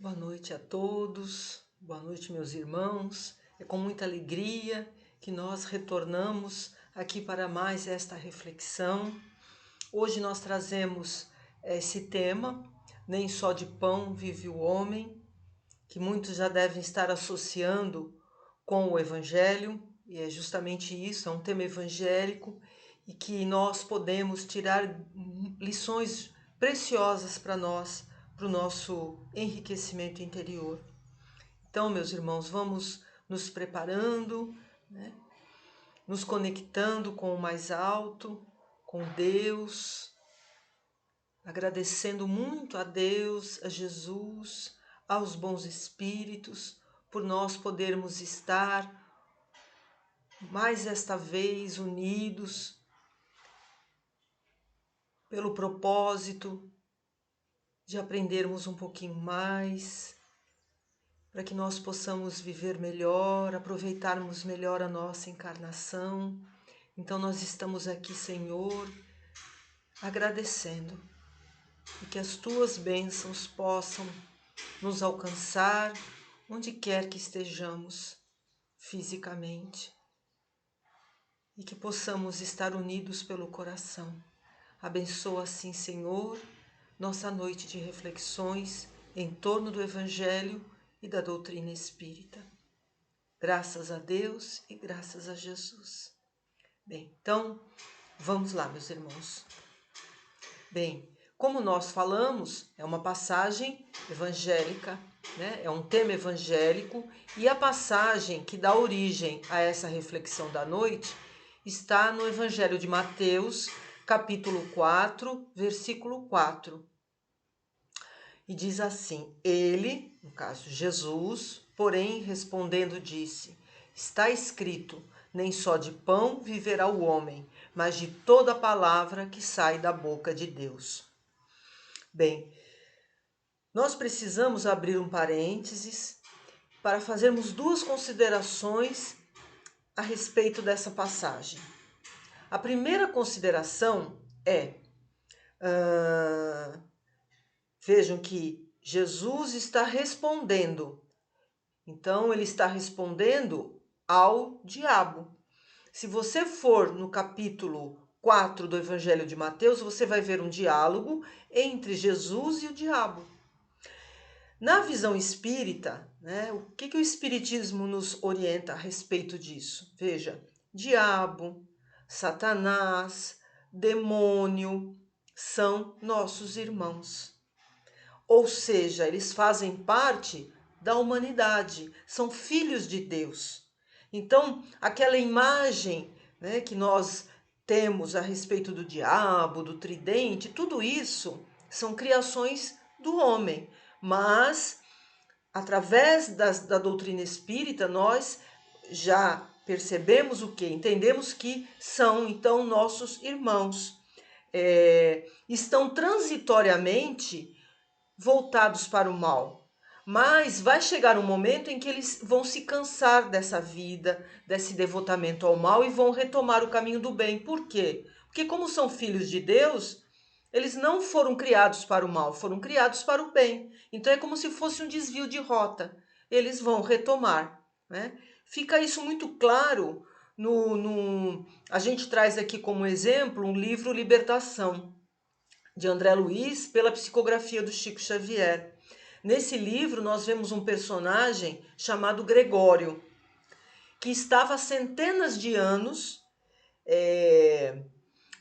Boa noite a todos, boa noite, meus irmãos. É com muita alegria que nós retornamos aqui para mais esta reflexão. Hoje nós trazemos esse tema, nem só de pão vive o homem, que muitos já devem estar associando com o Evangelho, e é justamente isso, é um tema evangélico, e que nós podemos tirar lições preciosas para nós, para o nosso enriquecimento interior. Então, meus irmãos, vamos nos preparando, né? Nos conectando com o mais alto, com Deus, agradecendo muito a Deus, a Jesus, aos bons espíritos, por nós podermos estar mais esta vez unidos pelo propósito de aprendermos um pouquinho mais, para que nós possamos viver melhor, aproveitarmos melhor a nossa encarnação. Então nós estamos aqui, Senhor, agradecendo, e que as tuas bênçãos possam nos alcançar onde quer que estejamos fisicamente, e que possamos estar unidos pelo coração. Abençoa assim, Senhor, nossa noite de reflexões em torno do Evangelho e da doutrina espírita. Graças a Deus e graças a Jesus. Bem, então, vamos lá, meus irmãos. Bem, como nós falamos, é uma passagem evangélica, né? É um tema evangélico, e a passagem que dá origem a essa reflexão da noite está no Evangelho de Mateus, capítulo 4, versículo 4. E diz assim: Ele, no caso Jesus, porém respondendo disse: Está escrito, nem só de pão viverá o homem, mas de toda palavra que sai da boca de Deus. Bem, nós precisamos abrir um parênteses para fazermos duas considerações a respeito dessa passagem. A primeira consideração é, vejam que Jesus está respondendo. Então, ele está respondendo ao diabo. Se você for no capítulo 4 do Evangelho de Mateus, você vai ver um diálogo entre Jesus e o diabo. Na visão espírita, né, o que o Espiritismo nos orienta a respeito disso? Veja, diabo, Satanás, demônio, são nossos irmãos. Ou seja, eles fazem parte da humanidade, são filhos de Deus. Então, aquela imagem, né, que nós temos a respeito do diabo, do tridente, tudo isso são criações do homem. Mas, através da doutrina espírita, nós já percebemos o quê? Entendemos que são, então, nossos irmãos. Estão transitoriamente voltados para o mal. Mas vai chegar um momento em que eles vão se cansar dessa vida, desse devotamento ao mal, e vão retomar o caminho do bem. Por quê? Porque como são filhos de Deus, eles não foram criados para o mal, foram criados para o bem. Então é como se fosse um desvio de rota. Eles vão retomar, né? Fica isso muito claro a gente traz aqui como exemplo um livro Libertação, de André Luiz, pela psicografia do Chico Xavier. Nesse livro nós vemos um personagem chamado Gregório, que estava há centenas de anos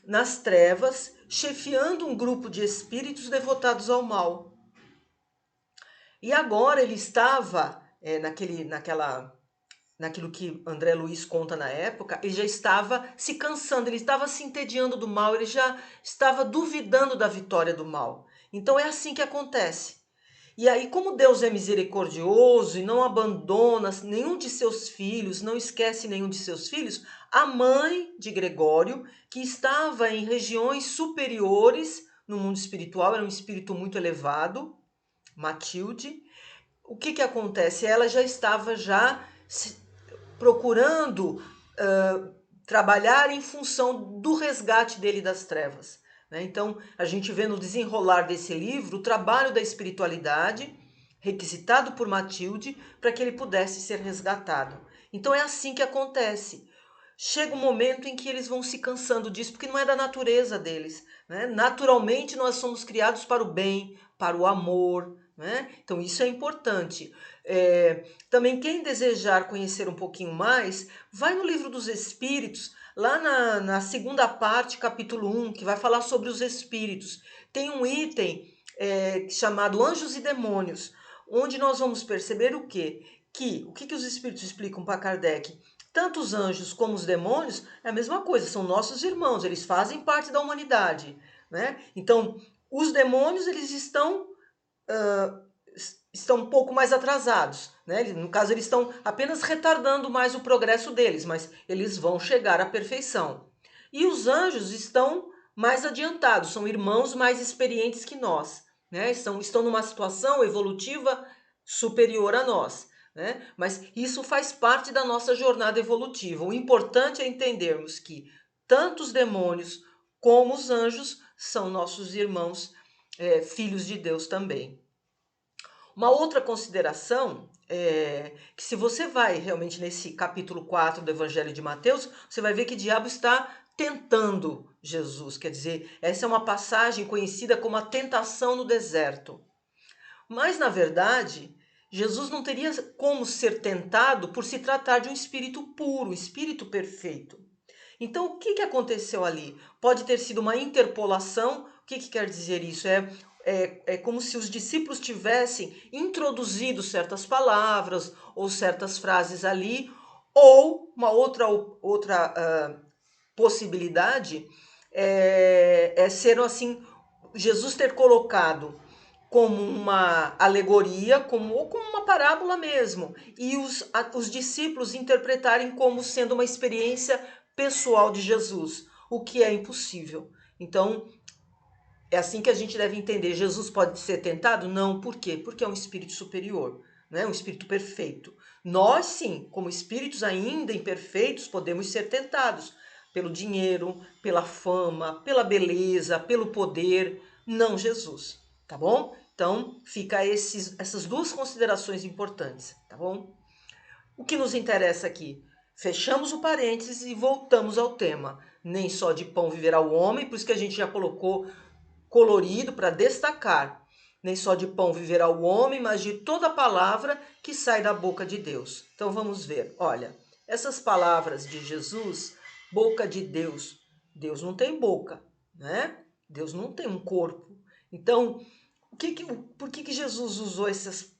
nas trevas, chefiando um grupo de espíritos devotados ao mal. E agora ele estava naquilo que André Luiz conta na época, ele já estava se cansando, ele estava se entediando do mal, ele já estava duvidando da vitória do mal. Então é assim que acontece. E aí, como Deus é misericordioso e não abandona nenhum de seus filhos, não esquece nenhum de seus filhos, a mãe de Gregório, que estava em regiões superiores no mundo espiritual, era um espírito muito elevado, Matilde, o que acontece? Ela já estava procurando trabalhar em função do resgate dele das trevas. Né? Então, a gente vê no desenrolar desse livro o trabalho da espiritualidade requisitado por Matilde para que ele pudesse ser resgatado. Então é assim que acontece. Chega um momento em que eles vão se cansando disso, porque não é da natureza deles, né? Naturalmente nós somos criados para o bem, para o amor, né? Então isso é importante. Também quem desejar conhecer um pouquinho mais, vai no Livro dos Espíritos, lá na segunda parte, capítulo 1, que vai falar sobre os espíritos. Tem um item chamado Anjos e Demônios, onde nós vamos perceber o quê? O que os espíritos explicam para Kardec? Tanto os anjos como os demônios é a mesma coisa, são nossos irmãos, eles fazem parte da humanidade, né? Então, os demônios, eles estão um pouco mais atrasados, né? No caso, eles estão apenas retardando mais o progresso deles, mas eles vão chegar à perfeição. E os anjos estão mais adiantados, são irmãos mais experientes que nós, né? Estão numa situação evolutiva superior a nós, né? Mas isso faz parte da nossa jornada evolutiva. O importante é entendermos que tanto os demônios como os anjos são nossos irmãos, filhos de Deus também. Uma outra consideração é que, se você vai realmente nesse capítulo 4 do Evangelho de Mateus, você vai ver que o diabo está tentando Jesus. Quer dizer, essa é uma passagem conhecida como a tentação no deserto. Mas, na verdade, Jesus não teria como ser tentado por se tratar de um espírito puro, um espírito perfeito. Então, o que aconteceu ali? Pode ter sido uma interpolação. O que quer dizer isso? É como se os discípulos tivessem introduzido certas palavras ou certas frases ali, ou uma outra possibilidade ser assim, Jesus ter colocado como uma alegoria, ou como uma parábola mesmo, e os discípulos interpretarem como sendo uma experiência pessoal de Jesus, o que é impossível. Então, é assim que a gente deve entender. Jesus pode ser tentado? Não. Por quê? Porque é um espírito superior, né? Um espírito perfeito. Nós, sim, como espíritos ainda imperfeitos, podemos ser tentados pelo dinheiro, pela fama, pela beleza, pelo poder. Não Jesus, tá bom? Então, fica essas duas considerações importantes, tá bom? O que nos interessa aqui? Fechamos o parênteses e voltamos ao tema. Nem só de pão viverá o homem, por isso que a gente já colocou colorido para destacar. Nem só de pão viverá o homem, mas de toda palavra que sai da boca de Deus. Então vamos ver. Olha, essas palavras de Jesus, boca de Deus. Deus não tem boca, né? Deus não tem um corpo. Então, por que Jesus usou esse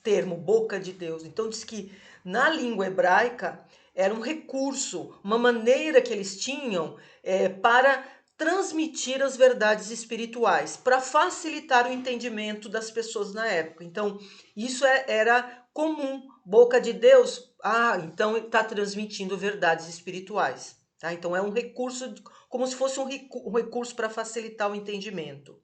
termo, boca de Deus? Então diz que na língua hebraica era um recurso, uma maneira que eles tinham para transmitir as verdades espirituais, para facilitar o entendimento das pessoas na época. Então, isso era comum. Boca de Deus, então está transmitindo verdades espirituais. Tá? Então, é um recurso, como se fosse um recurso para facilitar o entendimento.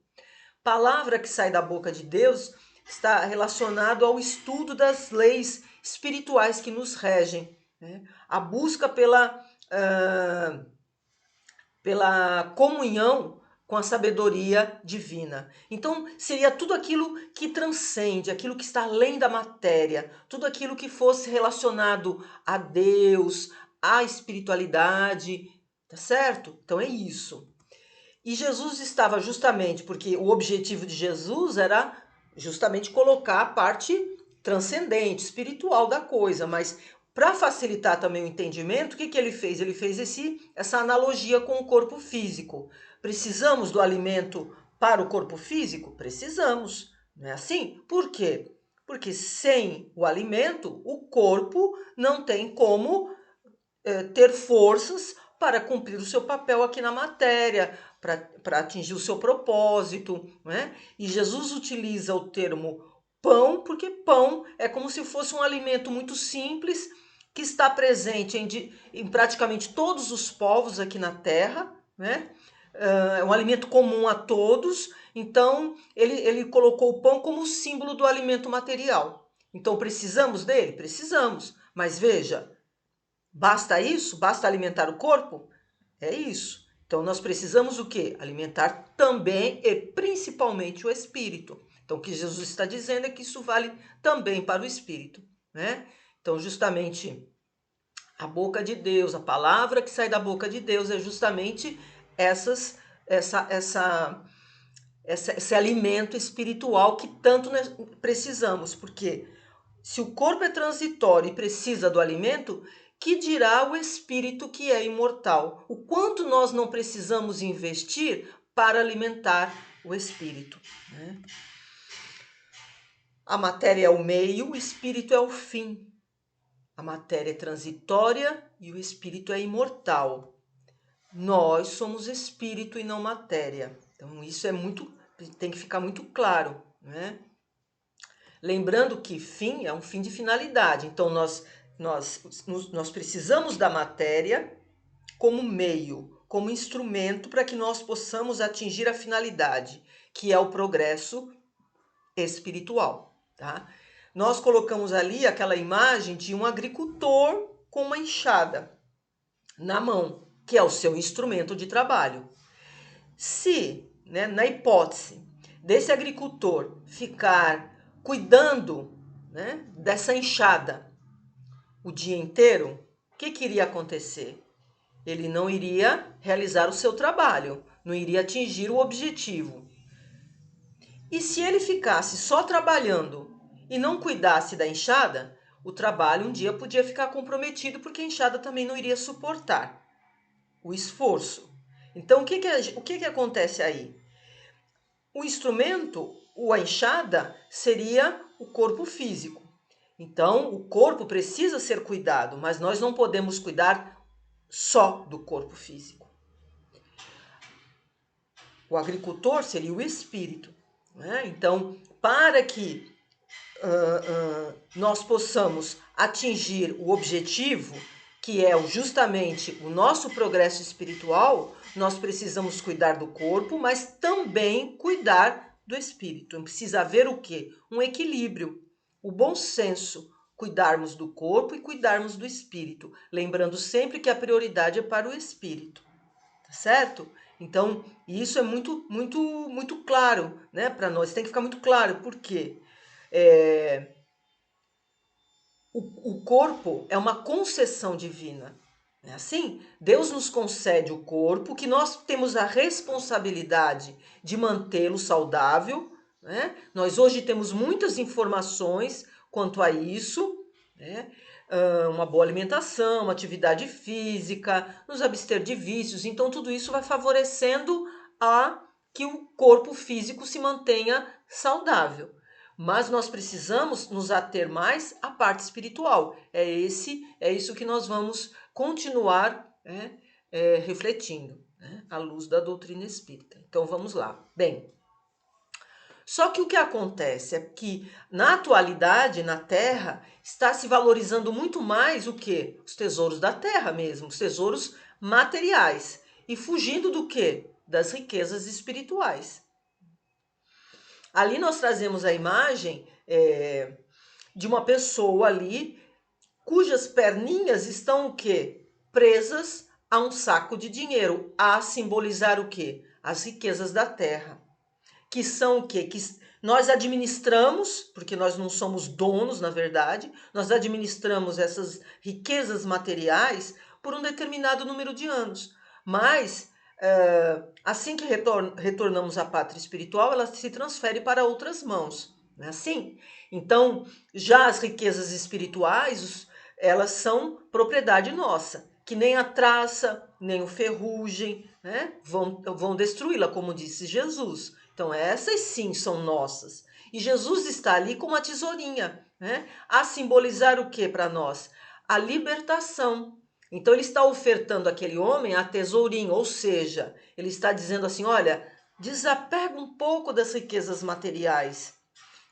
Palavra que sai da boca de Deus está relacionado ao estudo das leis espirituais que nos regem, né? A busca pela comunhão com a sabedoria divina. Então, seria tudo aquilo que transcende, aquilo que está além da matéria, tudo aquilo que fosse relacionado a Deus, à espiritualidade, tá certo? Então é isso. E Jesus estava justamente, porque o objetivo de Jesus era justamente colocar a parte transcendente, espiritual da coisa, mas para facilitar também o entendimento, o que ele fez? Ele fez essa analogia com o corpo físico. Precisamos do alimento para o corpo físico? Precisamos, não é assim? Por quê? Porque sem o alimento, o corpo não tem como ter forças para cumprir o seu papel aqui na matéria, para atingir o seu propósito, né? E Jesus utiliza o termo pão, porque pão é como se fosse um alimento muito simples, que está presente em praticamente todos os povos aqui na Terra, né? É um alimento comum a todos, então ele colocou o pão como símbolo do alimento material. Então precisamos dele? Precisamos, mas veja, basta isso? Basta alimentar o corpo? É isso. Então nós precisamos o quê? Alimentar também e principalmente o espírito. Então, o que Jesus está dizendo é que isso vale também para o espírito, né? Então, justamente a boca de Deus, a palavra que sai da boca de Deus é justamente esse alimento espiritual que tanto precisamos, porque se o corpo é transitório e precisa do alimento, que dirá o espírito que é imortal? O quanto nós não precisamos investir para alimentar o espírito, né? A matéria é o meio, o espírito é o fim. A matéria é transitória e o espírito é imortal. Nós somos espírito e não matéria. Então isso tem que ficar muito claro, né? Lembrando que fim é um fim de finalidade. Então nós precisamos da matéria como meio, como instrumento para que nós possamos atingir a finalidade, que é o progresso espiritual, tá? Nós colocamos ali aquela imagem de um agricultor com uma enxada na mão, que é o seu instrumento de trabalho. Se, né, na hipótese desse agricultor ficar cuidando, né, dessa enxada o dia inteiro, o que iria acontecer? Ele não iria realizar o seu trabalho, não iria atingir o objetivo. E se ele ficasse só trabalhando e não cuidasse da enxada, o trabalho um dia podia ficar comprometido, porque a enxada também não iria suportar o esforço. Então, o que acontece aí? O instrumento, a enxada, seria o corpo físico. Então, o corpo precisa ser cuidado, mas nós não podemos cuidar só do corpo físico. O agricultor seria o espírito, né? Então, para que nós possamos atingir o objetivo, que é justamente o nosso progresso espiritual, nós precisamos cuidar do corpo, mas também cuidar do espírito. Precisa haver o quê? Um equilíbrio, o bom senso, cuidarmos do corpo e cuidarmos do espírito, lembrando sempre que a prioridade é para o espírito, tá certo? Então, isso é muito claro, né, para nós. Tem que ficar muito claro, por quê? O corpo é uma concessão divina. É assim? Deus nos concede o corpo, que nós temos a responsabilidade de mantê-lo saudável, né? Nós hoje temos muitas informações quanto a isso, né? Uma boa alimentação, uma atividade física, nos abster de vícios. Então, tudo isso vai favorecendo a que o corpo físico se mantenha saudável. Mas nós precisamos nos ater mais à parte espiritual. É isso que nós vamos continuar refletindo, né, à luz da doutrina espírita. Então vamos lá. Bem, só que o que acontece é que na atualidade, na Terra, está se valorizando muito mais o quê? Os tesouros da Terra mesmo, os tesouros materiais, e fugindo do quê? Das riquezas espirituais. Ali nós trazemos a imagem de uma pessoa ali cujas perninhas estão o quê? Presas a um saco de dinheiro, a simbolizar o quê? As riquezas da terra, que são o quê? Que nós administramos, porque nós não somos donos, na verdade, nós administramos essas riquezas materiais por um determinado número de anos. Mas assim que retornamos à pátria espiritual, ela se transfere para outras mãos, não é assim? Então, já as riquezas espirituais, elas são propriedade nossa, que nem a traça, nem o ferrugem, né, vão destruí-la, como disse Jesus. Então, essas sim são nossas. E Jesus está ali com uma tesourinha, né, a simbolizar o que para nós? A libertação. Então ele está ofertando àquele homem a tesourinha, ou seja, ele está dizendo assim, olha, desapega um pouco das riquezas materiais,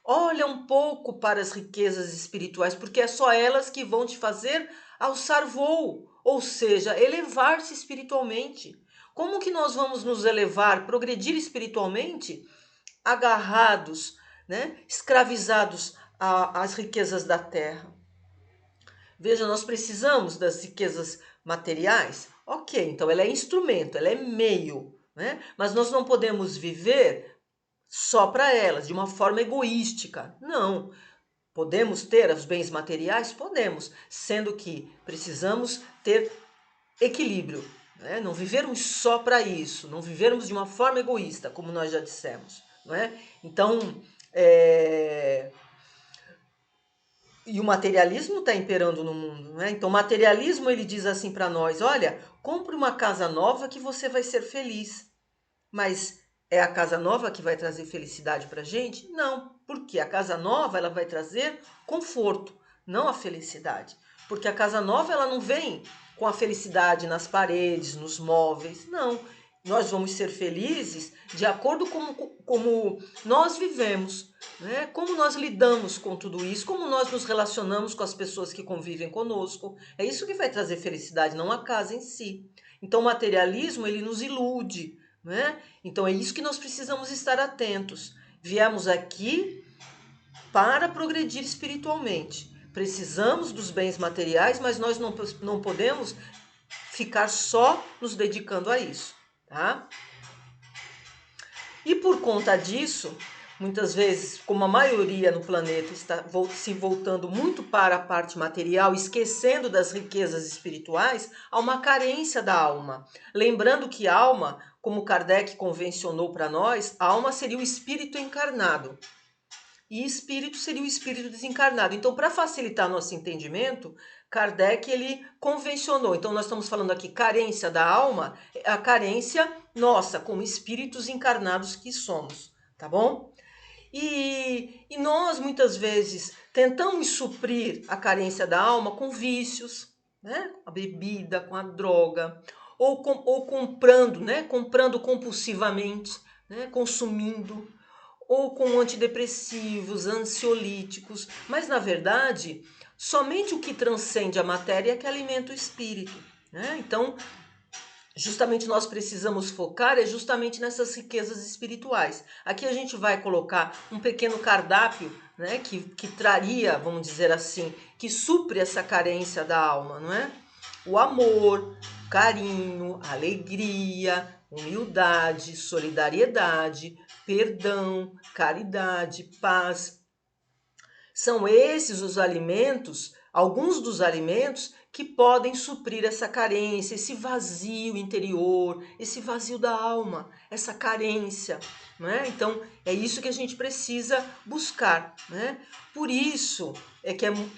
olha um pouco para as riquezas espirituais, porque é só elas que vão te fazer alçar voo, ou seja, elevar-se espiritualmente. Como que nós vamos nos elevar, progredir espiritualmente, agarrados, né, escravizados às riquezas da terra? Veja, nós precisamos das riquezas materiais? Ok, então ela é instrumento, ela é meio, né? Mas nós não podemos viver só para elas, de uma forma egoística. Não. Podemos ter os bens materiais? Podemos, sendo que precisamos ter equilíbrio, né? Não vivermos só para isso, não vivermos de uma forma egoísta, como nós já dissemos, não é? Então, e o materialismo está imperando no mundo, né? Então, o materialismo ele diz assim para nós: olha, compre uma casa nova que você vai ser feliz. Mas é a casa nova que vai trazer felicidade para a gente? Não, porque a casa nova ela vai trazer conforto, não a felicidade. Porque a casa nova ela não vem com a felicidade nas paredes, nos móveis, não. Nós vamos ser felizes de acordo com como nós vivemos, né? Como nós lidamos com tudo isso, como nós nos relacionamos com as pessoas que convivem conosco. É isso que vai trazer felicidade, não a casa em si. Então o materialismo ele nos ilude, né? Então é isso que nós precisamos estar atentos. Viemos aqui para progredir espiritualmente. Precisamos dos bens materiais, mas nós não podemos ficar só nos dedicando a isso, tá? E por conta disso, muitas vezes, como a maioria no planeta está se voltando muito para a parte material, esquecendo das riquezas espirituais, há uma carência da alma. Lembrando que alma, como Kardec convencionou para nós, a alma seria o espírito encarnado. E espírito seria o espírito desencarnado. Então, para facilitar nosso entendimento, Kardec ele convencionou. Então, nós estamos falando aqui carência da alma, a carência nossa, como espíritos encarnados que somos, tá bom? E nós, muitas vezes, tentamos suprir a carência da alma com vícios, né? A bebida, com a droga, ou comprando, né? Comprando compulsivamente, né? Consumindo, ou com antidepressivos, ansiolíticos, mas na verdade, somente o que transcende a matéria é que alimenta o espírito, né? Então, justamente nós precisamos focar justamente nessas riquezas espirituais. Aqui a gente vai colocar um pequeno cardápio, né, que traria, vamos dizer assim, que supre essa carência da alma, não é? O amor, carinho, alegria, humildade, solidariedade, perdão, caridade, paz. São esses os alimentos, alguns dos alimentos que podem suprir essa carência, esse vazio interior, esse vazio da alma, essa carência, né? Então, é isso que a gente precisa buscar, né? Por isso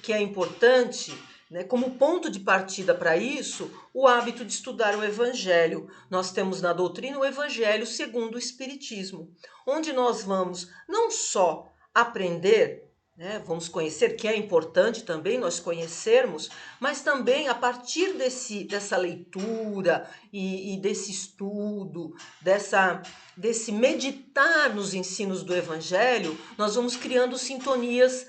que é importante, né, como ponto de partida para isso, o hábito de estudar o Evangelho. Nós temos na doutrina o Evangelho segundo o Espiritismo, onde nós vamos não só aprender, né, vamos conhecer, que é importante também nós conhecermos, mas também a partir dessa leitura e desse estudo, desse meditar nos ensinos do Evangelho, nós vamos criando sintonias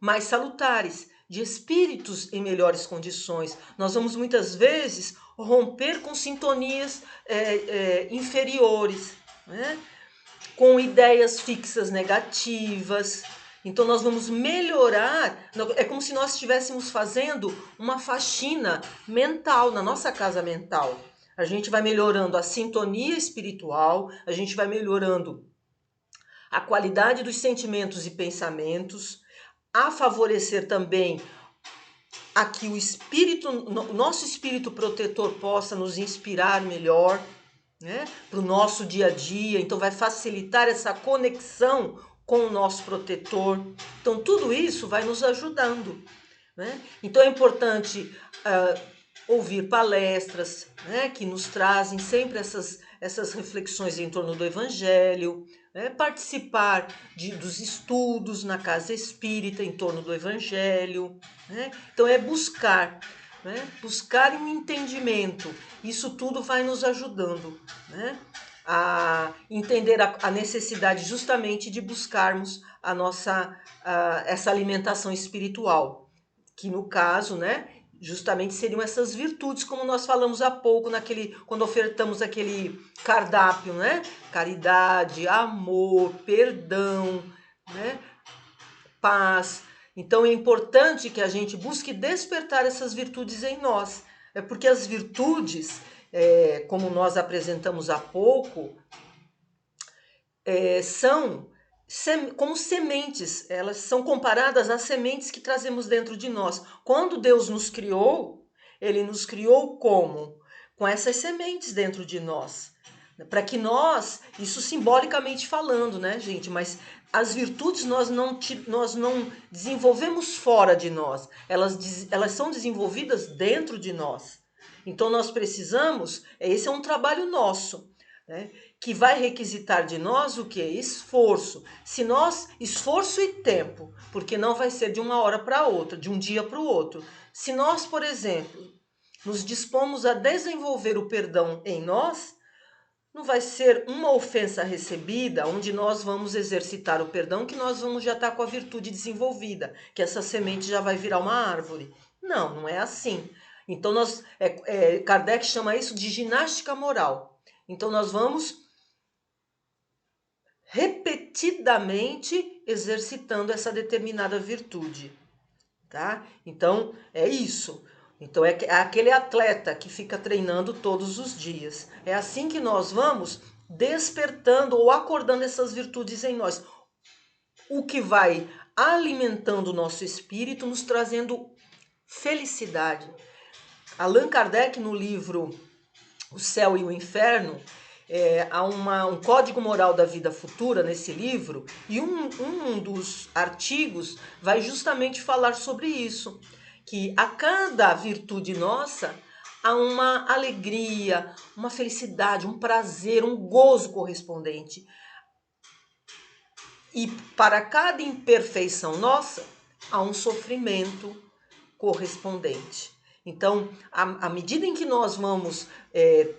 mais salutares, de espíritos em melhores condições. Nós vamos muitas vezes romper com sintonias inferiores, né? Com ideias fixas negativas. Então nós vamos melhorar, é como se nós estivéssemos fazendo uma faxina mental, na nossa casa mental. A gente vai melhorando a sintonia espiritual, a gente vai melhorando a qualidade dos sentimentos e pensamentos, a favorecer também a que o nosso espírito protetor possa nos inspirar melhor, né, para o nosso dia a dia. Então vai facilitar essa conexão com o nosso protetor. Então tudo isso vai nos ajudando, né? Então é importante ouvir palestras, né, que nos trazem sempre essas reflexões em torno do Evangelho, né, participar dos estudos na casa espírita em torno do Evangelho, né? Então é buscar, né, buscar um entendimento. Isso tudo vai nos ajudando, né, a entender a necessidade justamente de buscarmos essa alimentação espiritual, que no caso, né, justamente seriam essas virtudes, como nós falamos há pouco quando ofertamos aquele cardápio, né? Caridade, amor, perdão, né? Paz. Então é importante que a gente busque despertar essas virtudes em nós. É porque as virtudes, como nós apresentamos há pouco, são como sementes, elas são comparadas às sementes que trazemos dentro de nós. Quando Deus nos criou, Ele nos criou como? Com essas sementes dentro de nós. Para que nós, isso simbolicamente falando, né, gente? Mas as virtudes nós não desenvolvemos fora de nós, elas são desenvolvidas dentro de nós. Então nós precisamos, esse é um trabalho nosso, né? Que vai requisitar de nós o que? Esforço. Se nós, esforço e tempo, porque não vai ser de uma hora para outra, de um dia para o outro. Se nós, por exemplo, nos dispomos a desenvolver o perdão em nós, não vai ser uma ofensa recebida onde nós vamos exercitar o perdão que nós vamos já estar com a virtude desenvolvida, que essa semente já vai virar uma árvore. Não, não é assim. Então Kardec chama isso de ginástica moral. Então nós vamos repetidamente exercitando essa determinada virtude, tá? Então é isso. Então é aquele atleta que fica treinando todos os dias. É assim que nós vamos despertando ou acordando essas virtudes em nós. O que vai alimentando o nosso espírito, nos trazendo felicidade. Allan Kardec, no livro O Céu e o Inferno, há um código moral da vida futura nesse livro, e um dos artigos vai justamente falar sobre isso, que a cada virtude nossa há uma alegria, uma felicidade, um prazer, um gozo correspondente. E para cada imperfeição nossa, há um sofrimento correspondente. Então, à medida em que nós vamos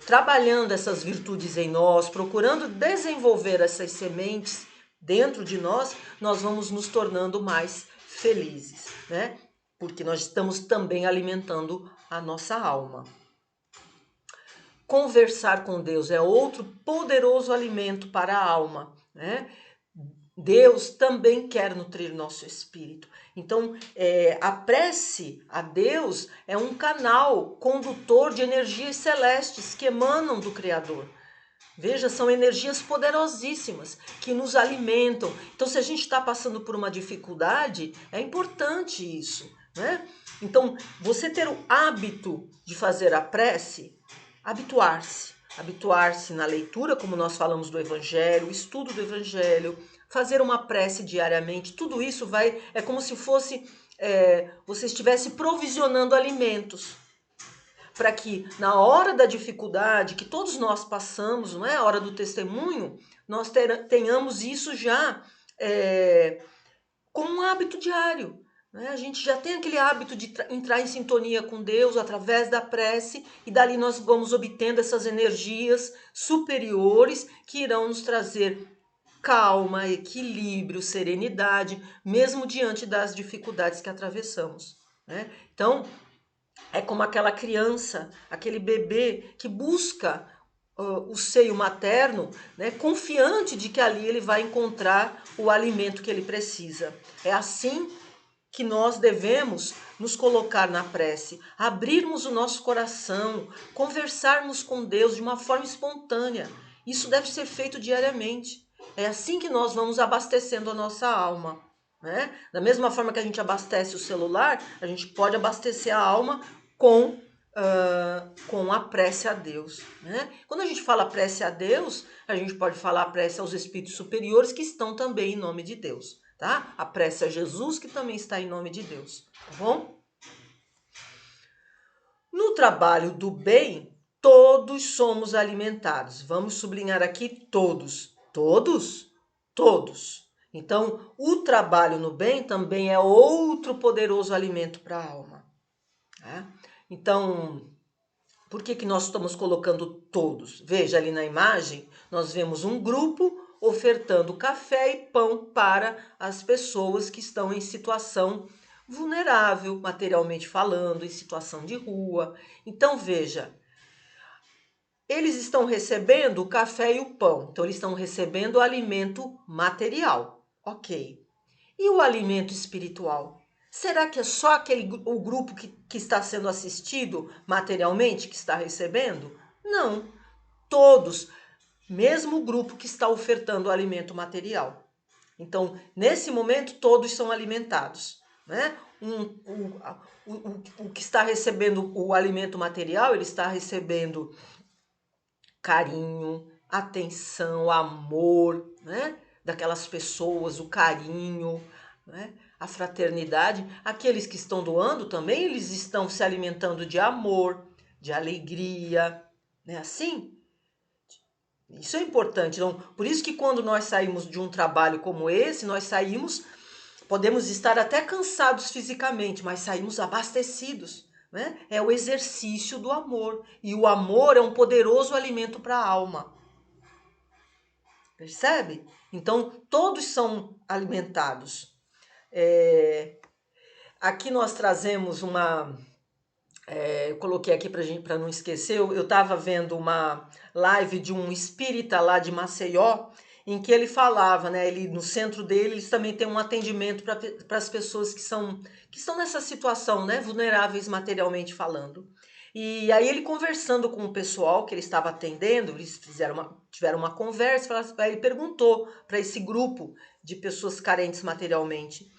trabalhando essas virtudes em nós, procurando desenvolver essas sementes dentro de nós, nós vamos nos tornando mais felizes, né? Porque nós estamos também alimentando a nossa alma. Conversar com Deus é outro poderoso alimento para a alma, né? Deus também quer nutrir nosso espírito. Então, a prece a Deus é um canal condutor de energias celestes que emanam do Criador. Veja, são energias poderosíssimas que nos alimentam. Então, se a gente está passando por uma dificuldade, é importante isso, né? Então, você ter o hábito de fazer a prece, habituar-se na leitura, como nós falamos do Evangelho, o estudo do Evangelho, fazer uma prece diariamente, tudo isso é como se fosse você estivesse provisionando alimentos para que na hora da dificuldade que todos nós passamos, não é, a hora do testemunho, nós tenhamos isso já como um hábito diário. Né? A gente já tem aquele hábito de entrar em sintonia com Deus através da prece, e dali nós vamos obtendo essas energias superiores que irão nos trazer calma, equilíbrio, serenidade, mesmo diante das dificuldades que atravessamos. Né? Então, é como aquela criança, aquele bebê que busca o seio materno, né, confiante de que ali ele vai encontrar o alimento que ele precisa. É assim que nós devemos nos colocar na prece, abrirmos o nosso coração, conversarmos com Deus de uma forma espontânea. Isso deve ser feito diariamente. É assim que nós vamos abastecendo a nossa alma. Né? Da mesma forma que a gente abastece o celular, a gente pode abastecer a alma com a prece a Deus. Né? Quando a gente fala prece a Deus, a gente pode falar prece aos espíritos superiores que estão também em nome de Deus. Tá? A prece a Jesus, que também está em nome de Deus. Tá bom? No trabalho do bem, todos somos alimentados. Vamos sublinhar aqui todos. Todos? Todos. Então, o trabalho no bem também é outro poderoso alimento para a alma. Tá? Então, por que nós estamos colocando todos? Veja ali na imagem, nós vemos um grupo ofertando café e pão para as pessoas que estão em situação vulnerável, materialmente falando, em situação de rua. Então, veja, eles estão recebendo o café e o pão, então eles estão recebendo o alimento material, ok. E o alimento espiritual? Será que é só o grupo que está sendo assistido materialmente que está recebendo? Não, todos. mesmo grupo que está ofertando o alimento material. Então, nesse momento, todos são alimentados, né? O que está recebendo o alimento material, ele está recebendo carinho, atenção, amor, né? Daquelas pessoas, o carinho, né? A fraternidade. Aqueles que estão doando também, eles estão se alimentando de amor, de alegria, né? Assim, isso é importante. Então, por isso que quando nós saímos de um trabalho como esse, nós saímos, podemos estar até cansados fisicamente, mas saímos abastecidos, né? É o exercício do amor. E o amor é um poderoso alimento para a alma. Percebe? Então, todos são alimentados. Aqui nós trazemos uma... eu coloquei aqui para não esquecer, eu estava vendo uma live de um espírita lá de Maceió, em que ele falava, né? Ele, no centro dele, eles também têm um atendimento para as pessoas que estão nessa situação, né? Vulneráveis materialmente falando. E aí ele conversando com o pessoal que ele estava atendendo, eles tiveram uma conversa, aí ele perguntou para esse grupo de pessoas carentes materialmente: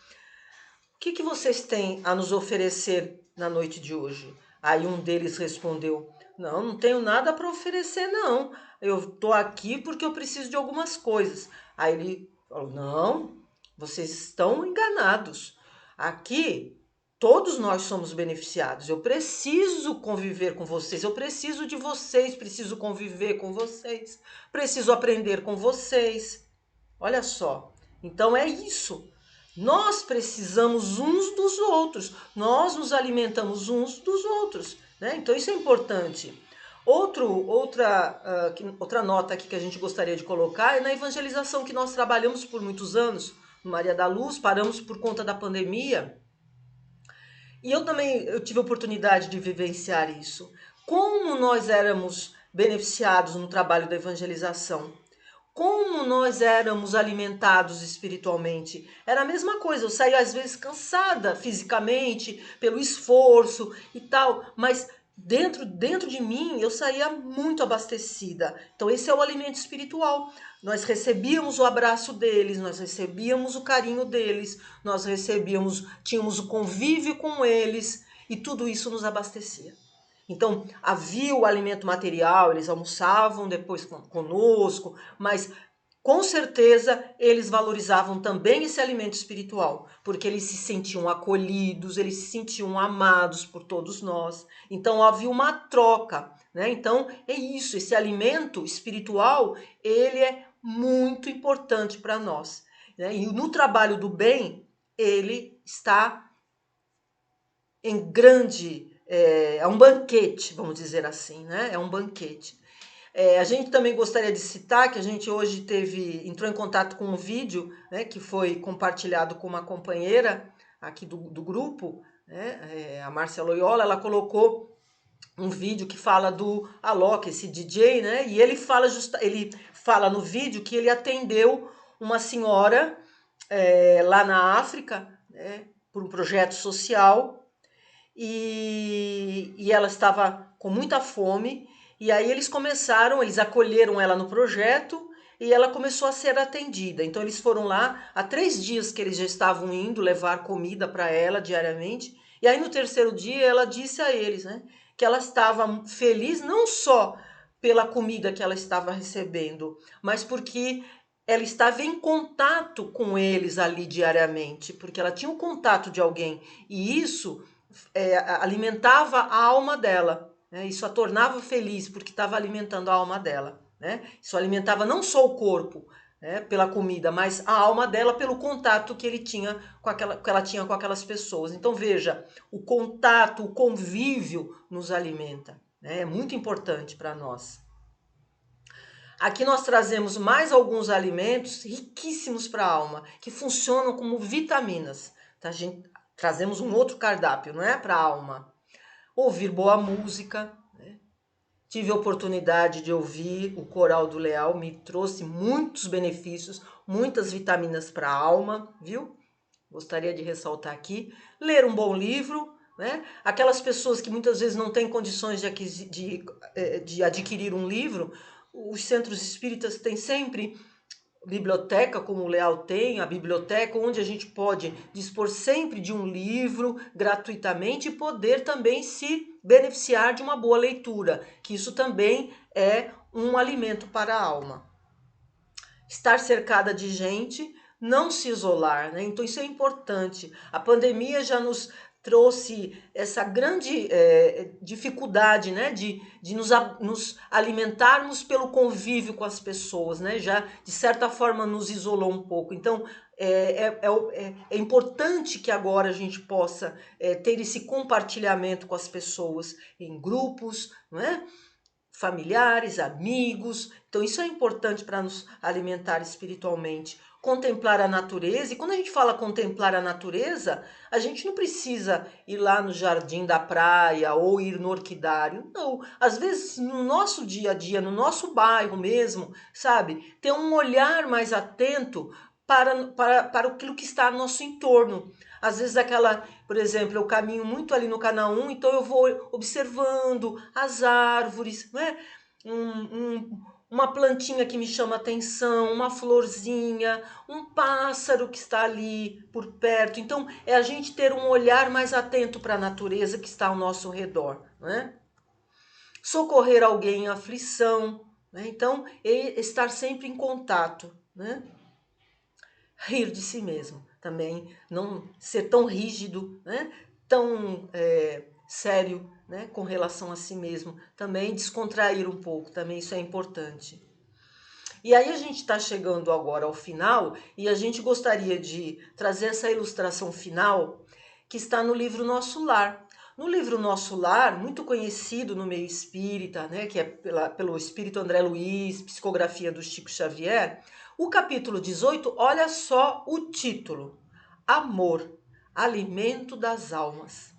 o que vocês têm a nos oferecer na noite de hoje? Aí um deles respondeu: não tenho nada para oferecer, não. Eu estou aqui porque eu preciso de algumas coisas. Aí ele falou: não, vocês estão enganados. Aqui todos nós somos beneficiados. Eu preciso conviver com vocês, eu preciso de vocês, preciso conviver com vocês, preciso aprender com vocês. Olha só. Então é isso. Nós precisamos uns dos outros, nós nos alimentamos uns dos outros, né? Então isso é importante. Outra nota aqui que a gente gostaria de colocar é na evangelização, que nós trabalhamos por muitos anos no Maria da Luz, paramos por conta da pandemia. E eu tive a oportunidade de vivenciar isso. Como nós éramos beneficiados no trabalho da evangelização. Como nós éramos alimentados espiritualmente. Era a mesma coisa, eu saía às vezes cansada fisicamente, pelo esforço e tal, mas dentro de mim eu saía muito abastecida. Então esse é o alimento espiritual. Nós recebíamos o abraço deles, nós recebíamos o carinho deles, tínhamos o convívio com eles, e tudo isso nos abastecia. Então, havia o alimento material, eles almoçavam depois conosco, mas com certeza eles valorizavam também esse alimento espiritual, porque eles se sentiam acolhidos, eles se sentiam amados por todos nós. Então, havia uma troca, né? Então, é isso, esse alimento espiritual, ele é muito importante para nós, né? E no trabalho do bem, ele está em grande... É um banquete, vamos dizer assim, né? É um banquete. A gente também gostaria de citar que a gente hoje entrou em contato com um vídeo, né, que foi compartilhado com uma companheira aqui do grupo, né, a Márcia Loyola. Ela colocou um vídeo que fala do Alok, esse DJ, né? E ele fala no vídeo que ele atendeu uma senhora lá na África, né, por um projeto social, e ela estava com muita fome, e aí eles acolheram ela no projeto, e ela começou a ser atendida. Então eles foram lá, há 3 dias que eles já estavam indo levar comida para ela diariamente, e aí no terceiro dia ela disse a eles, né, que ela estava feliz não só pela comida que ela estava recebendo, mas porque ela estava em contato com eles ali diariamente, porque ela tinha o contato de alguém, e isso alimentava a alma dela, né? Isso a tornava feliz, porque estava alimentando a alma dela, né? Isso alimentava não só o corpo, né, pela comida, mas a alma dela pelo contato que ela tinha com aquelas pessoas. Então veja, o contato, o convívio nos alimenta, né? É muito importante para nós. Aqui nós trazemos mais alguns alimentos riquíssimos para a alma, que funcionam como vitaminas. Tá? Trazemos um outro cardápio, não é, para a alma. Ouvir boa música, né? Tive a oportunidade de ouvir o Coral do Leal, me trouxe muitos benefícios, muitas vitaminas para a alma, viu? Gostaria de ressaltar aqui. Ler um bom livro, né? Aquelas pessoas que muitas vezes não têm condições de adquirir um livro, os centros espíritas têm sempre biblioteca, como o Leal tem, a biblioteca onde a gente pode dispor sempre de um livro gratuitamente e poder também se beneficiar de uma boa leitura, que isso também é um alimento para a alma. Estar cercada de gente, não se isolar, né? Então isso é importante. A pandemia já nos trouxe essa grande dificuldade, né, de nos alimentarmos pelo convívio com as pessoas, né, já de certa forma nos isolou um pouco. Então é importante que agora a gente possa ter esse compartilhamento com as pessoas em grupos, não é? Familiares, amigos. Então isso é importante para nos alimentar espiritualmente. Contemplar a natureza, e quando a gente fala contemplar a natureza, a gente não precisa ir lá no jardim da praia ou ir no orquidário, não. Às vezes no nosso dia a dia, no nosso bairro mesmo, sabe? Ter um olhar mais atento para aquilo que está no nosso entorno. Às vezes por exemplo, eu caminho muito ali no canal 1, então eu vou observando as árvores, né? Uma plantinha que me chama atenção, uma florzinha, um pássaro que está ali por perto. Então, é a gente ter um olhar mais atento para a natureza que está ao nosso redor, né? Socorrer alguém em aflição, né? Então, estar sempre em contato, né? Rir de si mesmo, também não ser tão rígido, né? Tão sério, né? Com relação a si mesmo, também descontrair um pouco, também isso é importante. E aí a gente está chegando agora ao final e a gente gostaria de trazer essa ilustração final que está no livro Nosso Lar. No livro Nosso Lar, muito conhecido no meio espírita, né, que é pelo espírito André Luiz, psicografia do Chico Xavier, o capítulo 18, olha só o título: Amor, alimento das almas.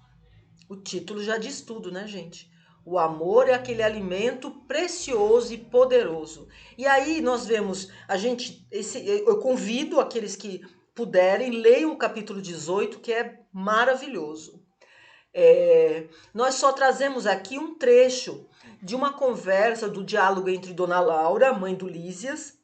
O título já diz tudo, né, gente? O amor é aquele alimento precioso e poderoso. E aí nós vemos, eu convido aqueles que puderem, leiam o capítulo 18, que é maravilhoso. Nós só trazemos aqui um trecho de uma conversa, do diálogo entre Dona Laura, mãe do Lísias,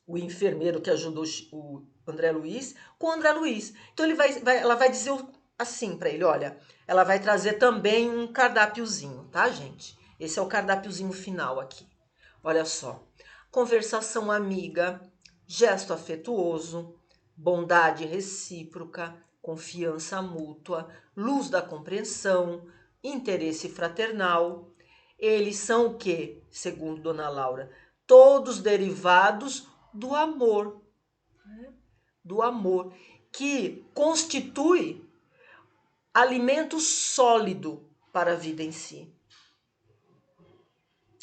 o enfermeiro que ajudou o André Luiz, com o André Luiz. Então ela vai dizer assim para ele, olha, ela vai trazer também um cardápiozinho, tá, gente? Esse é o cardápiozinho final aqui. Olha só. Conversação amiga, gesto afetuoso, bondade recíproca, confiança mútua, luz da compreensão, interesse fraternal. Eles são o quê? Segundo Dona Laura, todos derivados do amor, né? Do amor, que constitui alimento sólido para a vida em si.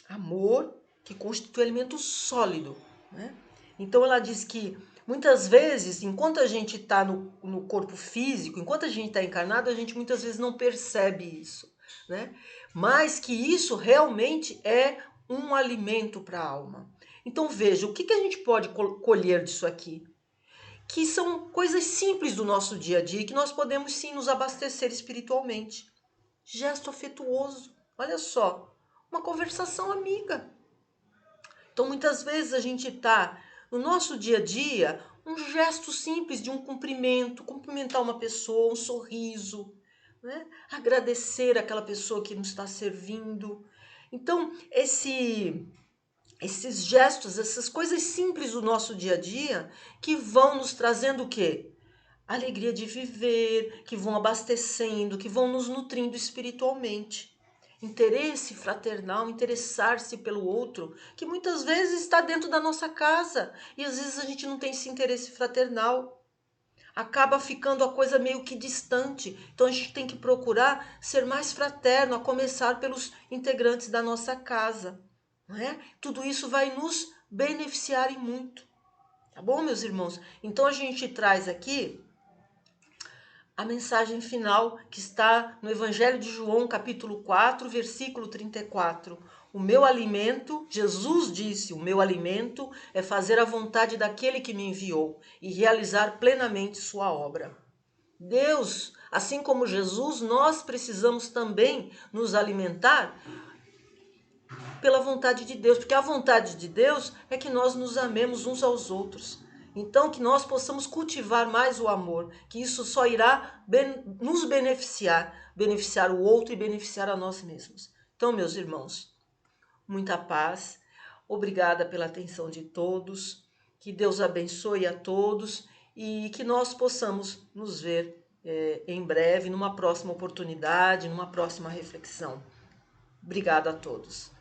Amor que constitui alimento sólido, né? Então ela diz que muitas vezes, enquanto a gente está no corpo físico, enquanto a gente está encarnado, a gente muitas vezes não percebe isso, né? Mas que isso realmente é um alimento para a alma. Então veja, o que a gente pode colher disso aqui? Que são coisas simples do nosso dia a dia, que nós podemos sim nos abastecer espiritualmente. Gesto afetuoso, olha só, uma conversação amiga. Então muitas vezes a gente está no nosso dia a dia, um gesto simples de um cumprimento, cumprimentar uma pessoa, um sorriso, né? Agradecer aquela pessoa que nos está servindo. Então esses gestos, essas coisas simples do nosso dia a dia que vão nos trazendo o quê? Alegria de viver, que vão abastecendo, que vão nos nutrindo espiritualmente. Interesse fraternal, interessar-se pelo outro, que muitas vezes está dentro da nossa casa e às vezes a gente não tem esse interesse fraternal. Acaba ficando a coisa meio que distante. Então a gente tem que procurar ser mais fraterno, a começar pelos integrantes da nossa casa. Não é? Tudo isso vai nos beneficiar e muito. Tá bom, meus irmãos? Então a gente traz aqui a mensagem final que está no Evangelho de João, capítulo 4, versículo 34. O meu alimento, Jesus disse, o meu alimento é fazer a vontade daquele que me enviou e realizar plenamente sua obra. Deus, assim como Jesus, nós precisamos também nos alimentar pela vontade de Deus, porque a vontade de Deus é que nós nos amemos uns aos outros. Então, que nós possamos cultivar mais o amor, que isso só irá nos beneficiar o outro e beneficiar a nós mesmos. Então, meus irmãos, muita paz, obrigada pela atenção de todos, que Deus abençoe a todos e que nós possamos nos ver em breve, numa próxima oportunidade, numa próxima reflexão. Obrigada a todos.